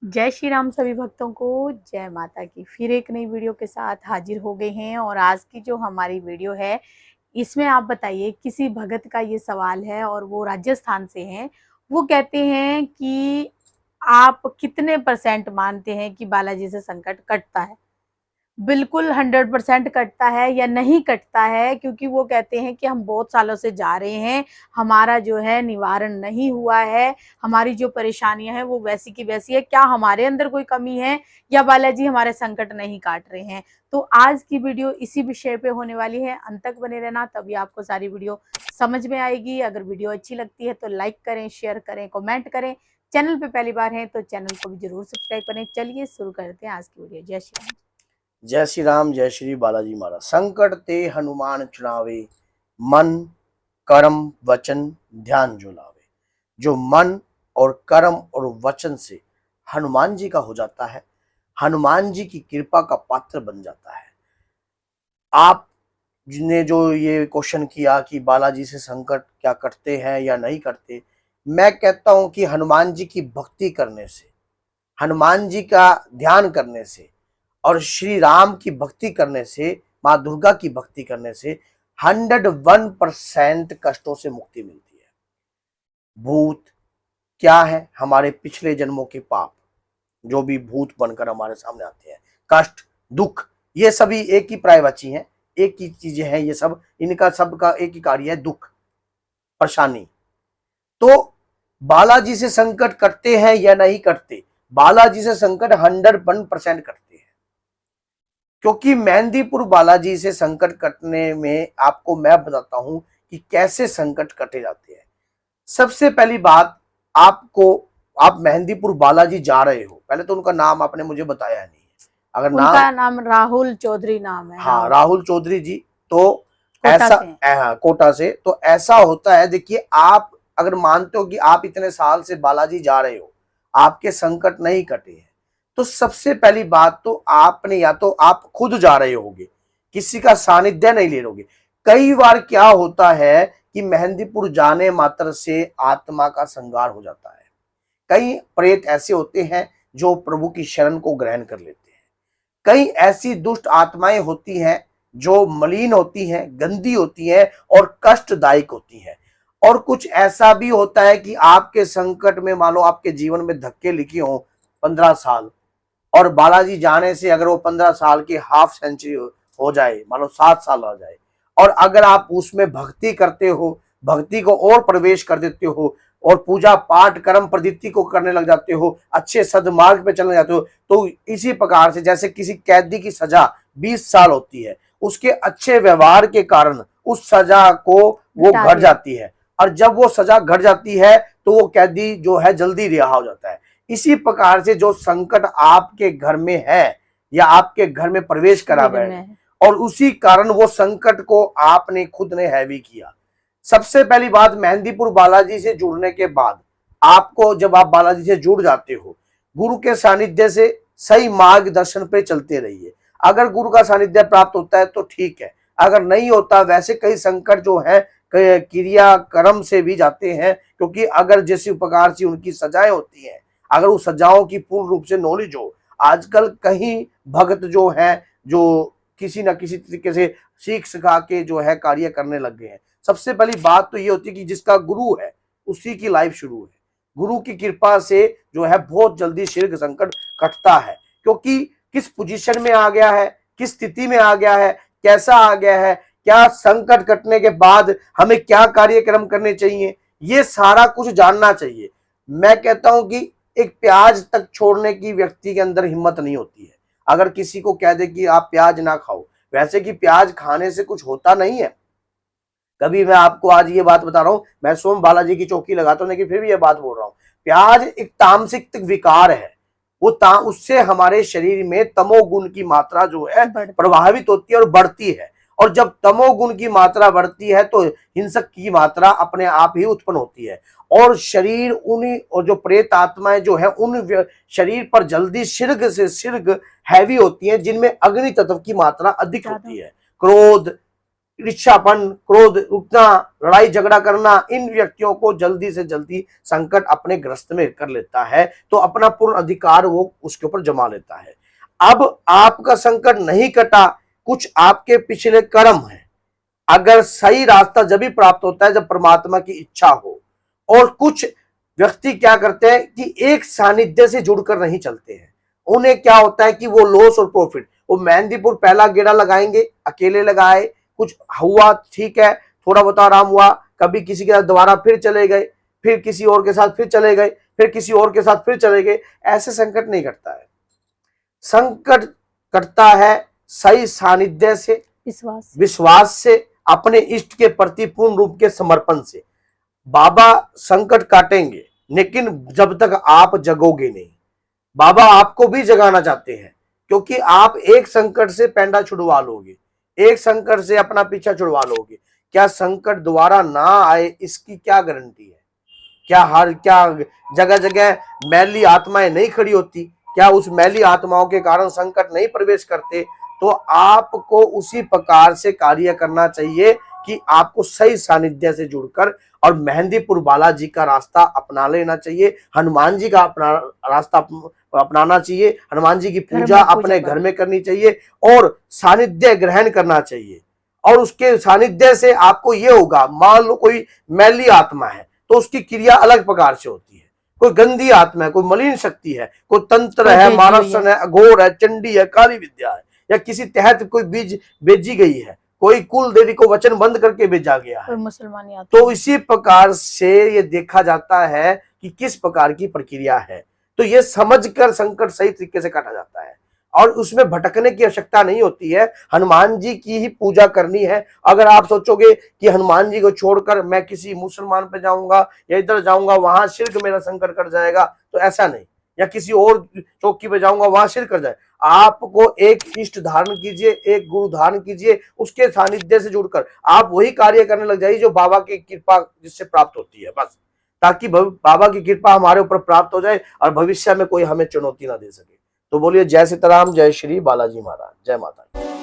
जय श्री राम सभी भक्तों को। जय माता की। फिर एक नई वीडियो के साथ हाजिर हो गए हैं और आज की जो हमारी वीडियो है इसमें आप बताइए, किसी भगत का ये सवाल है और वो राजस्थान से हैं। वो कहते हैं कि आप कितने परसेंट मानते हैं कि बालाजी से संकट कटता है? बिल्कुल 100% कटता है या नहीं कटता है? क्योंकि वो कहते हैं कि हम बहुत सालों से जा रहे हैं, हमारा जो है निवारण नहीं हुआ है, हमारी जो परेशानियां हैं वो वैसी की वैसी है। क्या हमारे अंदर कोई कमी है या बालाजी हमारे संकट नहीं काट रहे हैं? तो आज की वीडियो इसी विषय पे होने वाली है, अंत तक बने रहना, तभी आपको सारी वीडियो समझ में आएगी। अगर वीडियो अच्छी लगती है तो लाइक करें, शेयर करें, कमेंट करें। चैनल पे पहली बार हैं तो चैनल को भी जरूर सब्सक्राइब करें। चलिए शुरू करते हैं आज की वीडियो। जय श्री राम। जय श्री राम, जय श्री बालाजी महाराज। संकट ते हनुमान चुनावे, मन कर्म वचन ध्यान जो लावे। जो मन और कर्म और वचन से हनुमान जी का हो जाता है, हनुमान जी की कृपा का पात्र बन जाता है। आपने जो ये क्वेश्चन किया कि बालाजी से संकट क्या कटते हैं या नहीं कटते, मैं कहता हूं कि हनुमान जी की भक्ति करने से, हनुमान जी का ध्यान करने से और श्री राम की भक्ति करने से, माँ दुर्गा की भक्ति करने से 101% कष्टों से मुक्ति मिलती है। भूत क्या है? हमारे पिछले जन्मों के पाप, जो भी भूत बनकर हमारे सामने आते हैं, कष्ट, दुख, ये सभी एक ही प्रायवाची हैं, एक ही चीजें हैं। ये सब, इनका सबका एक ही कार्य है, दुख, परेशानी। तो बालाजी से संकट कटते हैं या नहीं कटते? बालाजी से संकट 101% कटते हैं। क्योंकि मेहंदीपुर बालाजी से संकट कटने में आपको मैं बताता हूं कि कैसे संकट कटे जाते हैं। सबसे पहली बात, आप मेहंदीपुर बालाजी जा रहे हो, पहले तो उनका नाम आपने मुझे बताया नहीं है। अगर उनका नाम राहुल चौधरी नाम है। हाँ, राहुल चौधरी जी। तो कोटा से हैं। कोटा से। तो ऐसा होता है, देखिए, आप अगर मानते हो कि आप इतने साल से बालाजी जा रहे हो, आपके संकट नहीं कटे हैं, तो सबसे पहली बात तो आपने, या तो आप खुद जा रहे होगे, किसी का सानिध्य नहीं ले रहोगे। कई बार क्या होता है कि मेहंदीपुर जाने मात्र से आत्मा का संगार हो जाता है। कई प्रेत ऐसे होते हैं जो प्रभु की शरण को ग्रहण कर लेते हैं। कई ऐसी दुष्ट आत्माएं होती हैं जो मलिन होती हैं, गंदी होती हैं और कष्टदायक होती हैं। और कुछ ऐसा भी होता है कि आपके संकट में, मान लो आपके जीवन में धक्के लिखे हो 15 साल, और बालाजी जाने से अगर वो 15 साल की हाफ सेंचुरी हो जाए, मान लो 7 साल हो जाए, और अगर आप उसमें भक्ति करते हो, भक्ति को और प्रवेश कर देते हो और पूजा पाठ कर्म प्रवृत्ति को करने लग जाते हो, अच्छे सदमार्ग पे चलने जाते हो, तो इसी प्रकार से जैसे किसी कैदी की सजा 20 साल होती है, उसके अच्छे व्यवहार के कारण उस सजा को वो घट जाती है, और जब वो सजा घट जाती है तो वो कैदी जो है जल्दी रिहा हो जाता है। इसी प्रकार से जो संकट आपके घर में है या आपके घर में प्रवेश करा है, और उसी कारण वो संकट को आपने खुद ने हैवी किया। सबसे पहली बात, मेहंदीपुर बालाजी से जुड़ने के बाद आपको, जब आप बालाजी से जुड़ जाते हो, गुरु के सानिध्य से सही मार्गदर्शन पे चलते रहिए। अगर गुरु का सानिध्य प्राप्त होता है तो ठीक है, अगर नहीं होता, वैसे कई संकट जो है क्रिया कर्म से भी जाते हैं, क्योंकि अगर जैसी प्रकार से उनकी सजाएं होती हैं, अगर उस सजाओं की पूर्ण रूप से नॉलेज हो। आजकल कहीं भक्त जो है, जो किसी ना किसी तरीके से सीख सिखा के जो है कार्य करने लग गए हैं। सबसे पहली बात तो ये होती है कि जिसका गुरु है उसी की लाइफ शुरू है। गुरु की कृपा से जो है बहुत जल्दी शीर्ष संकट कटता है, क्योंकि किस पोजीशन में आ गया है, किस स्थिति में आ गया है, कैसा आ गया है, क्या संकट कटने के बाद हमें क्या कार्यक्रम करने चाहिए, ये सारा कुछ जानना चाहिए। मैं कहता हूं कि एक प्याज तक छोड़ने की व्यक्ति के अंदर हिम्मत नहीं होती है। अगर किसी को कह दे कि आप प्याज ना खाओ, वैसे कि प्याज खाने से कुछ होता नहीं है। कभी मैं आपको आज ये बात बता रहा हूं, मैं सोम बालाजी की चौकी लगाता हूं, लेकिन फिर भी ये बात बोल रहा हूं, प्याज एक तामसिक विकार है। वो उससे हमारे शरीर में तमोगुण की मात्रा जो है प्रभावित होती है और बढ़ती है, और जब तमोगुण की मात्रा बढ़ती है तो हिंसक की मात्रा अपने आप ही उत्पन्न होती है, और शरीर उन्हीं, और जो प्रेत आत्माएं जो है उन शरीर पर जल्दी शीर्घ से शीर्घ हैवी होती हैं, जिनमें अग्नि तत्व की मात्रा अधिक होती है। क्रोध, ईर्ष्यापन, क्रोध, उठना, लड़ाई झगड़ा करना, इन व्यक्तियों को जल्दी से जल्दी संकट अपने ग्रस्त में कर लेता है, तो अपना पूर्ण अधिकार वो उसके ऊपर जमा लेता है। अब आपका संकट नहीं कटा, कुछ आपके पिछले कर्म है। अगर सही रास्ता जब भी प्राप्त होता है जब परमात्मा की इच्छा हो। और कुछ व्यक्ति क्या करते हैं कि एक सानिध्य से जुड़कर नहीं चलते हैं। उन्हें क्या होता है कि वो लॉस और प्रॉफिट, वो मेहंदीपुर पहला गेड़ा लगाएंगे, अकेले लगाए, कुछ हुआ ठीक है, थोड़ा बहुत आराम हुआ, कभी किसी के साथ दोबारा फिर चले गए, फिर किसी और के साथ फिर चले गए, फिर किसी और के साथ फिर चले गए। ऐसे संकट नहीं कटता है। संकट कटता है सही सानिध्य से, विश्वास से, अपने इष्ट के प्रति पूर्ण रूप के समर्पण से। बाबा संकट काटेंगे, लेकिन जब तक आप जगोगे नहीं। बाबा आपको भी जगाना चाहते हैं, क्योंकि आप एक संकट से पैंडा छुड़वा लोगे, एक संकट से अपना पीछा छुड़वा लोगे। क्या संकट दोबारा ना आए इसकी क्या गारंटी है? क्या जगह जगह मैली आत्माएं नहीं खड़ी होती? क्या उस मैली आत्माओं के कारण संकट नहीं प्रवेश करते? तो आपको उसी प्रकार से कार्य करना चाहिए कि आपको सही सानिध्य से जुड़कर और मेहंदीपुर बालाजी का रास्ता अपना लेना चाहिए, हनुमान जी का अपना रास्ता अपनाना चाहिए, हनुमान जी की पूजा अपने घर में करनी चाहिए और सानिध्य ग्रहण करना चाहिए। और उसके सानिध्य से आपको ये होगा, मान लो कोई मैली आत्मा है तो उसकी क्रिया अलग प्रकार से होती है। कोई गंदी आत्मा है, कोई मलिन शक्ति है, कोई तंत्र है, मारसन है, अघोर है, चंडी है, काली विद्या है, या किसी तहत कोई बीज भेजी गई है, कोई कुल देवी को वचन बंद करके भेजा गया है, मुसलमान। तो इसी प्रकार से ये देखा जाता है कि किस प्रकार की प्रक्रिया है। तो ये समझकर संकट सही तरीके से काटा जाता है और उसमें भटकने की आवश्यकता नहीं होती है। हनुमान जी की ही पूजा करनी है। अगर आप सोचोगे कि हनुमान जी को छोड़कर मैं किसी मुसलमान पे जाऊंगा या इधर जाऊंगा वहां शिर्क मेरा संकट कट जाएगा, तो ऐसा नहीं। या किसी और चौकी पे जाऊंगा वहां शिर्क कर जाए। आपको एक इष्ट धारण कीजिए, एक गुरु धारण कीजिए, उसके सानिध्य से जुड़कर आप वही कार्य करने लग जाइए जो बाबा की कृपा जिससे प्राप्त होती है, बस। ताकि बाबा की कृपा हमारे ऊपर प्राप्त हो जाए और भविष्य में कोई हमें चुनौती ना दे सके। तो बोलिए जय सीताराम, जय श्री बालाजी महाराज, जय माता।